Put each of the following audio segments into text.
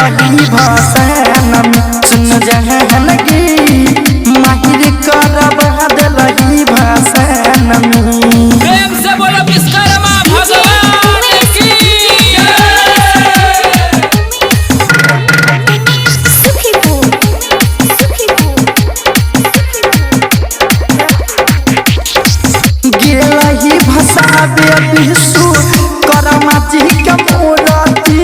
दिलही भाषण में सुन जहानगी माहिर करवा दिलही भाषण में। प्रेम से बोलो विश्वकर्मा भगवान की गेलही भसाबे विश्वकर्मा जी के मूर्ति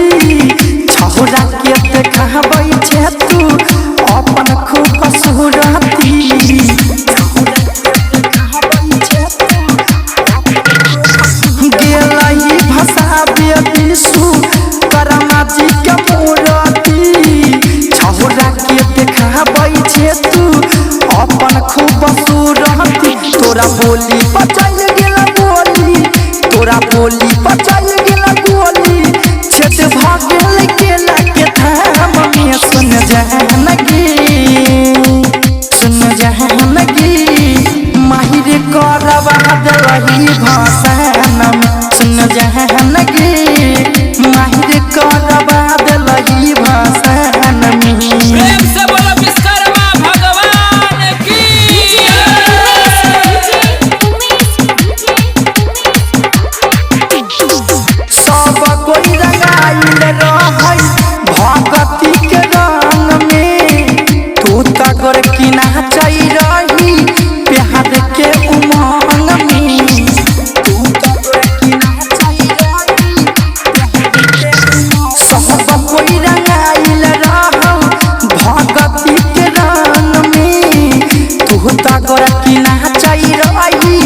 छौरा के देखाबै छै तू अपन खूब सूरती। गेलही भसाबे विश्वकर्मा जी के मूर्ति छौरा के देखाबै छै तू अपन खूब सूरती। तोरा बोली पचल गेला गोली, तोरा बोली पचल गेला गोली, छेद भागल केला के धाम में सुन जहानगी माहिर करवा दिलही भाषण में सुन जहानगी माहिर करवा दिलही भाषण में। प्रेम से बोलो विश्वकर्मा भगवान की सब कोई रंगाइल रहै भगती के रंग में तू तगर की नाचै रही प्यार के उमंग में। तू तगर की नाचै रही सब कोई रंगाइल रहौ भगती के रंग में तू तगर की नाचै रही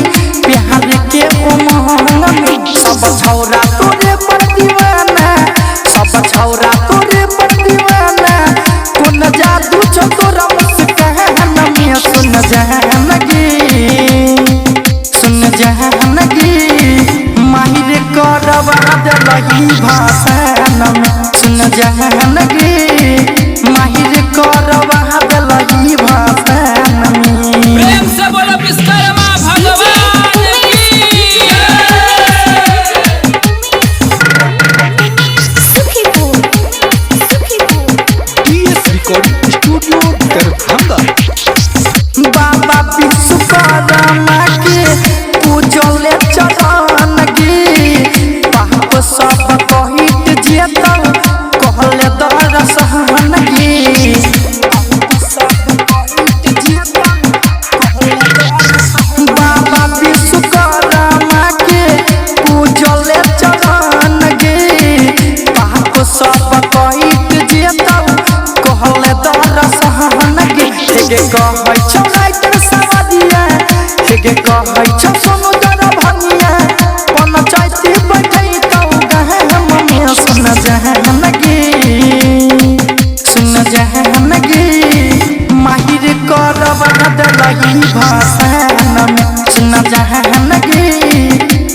प्यार के उमंग में। सब छौरा तोरे पर दीवाना, सब छौरा तोरे पर दीवाना, कोन जादू छौ तोरा मुस्कान में सुन जहानगी माहिर करवा दिलही भाषण में सुन जहानगी माहिर करवा दिलही भाषण में। प्रेम से बोलो विश्वकर्मा भगवान रिकॉर्डिंग स्टूडियो दरभंगा। बाबा विश्वकर्मा के पूजले चरण गे पाप सब कहित जेतौ कहले दरसहन गे। बाबा विश्वकर्मा के पूजले चरण गे पाप सब कहित जेतौ कहले दरसहन गे। हेगे कहै छौ नाइटर सवादिया, हेगे कहै छौ समुद्र भंगिया, पंचायती बैठैतौ गहम में सुन जहानगी माहिर करवा दिलही भाषण में सुन जहानगी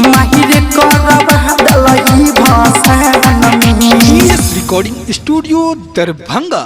माहिर करवा दिलही भाषण में। Recording studio Darbhanga.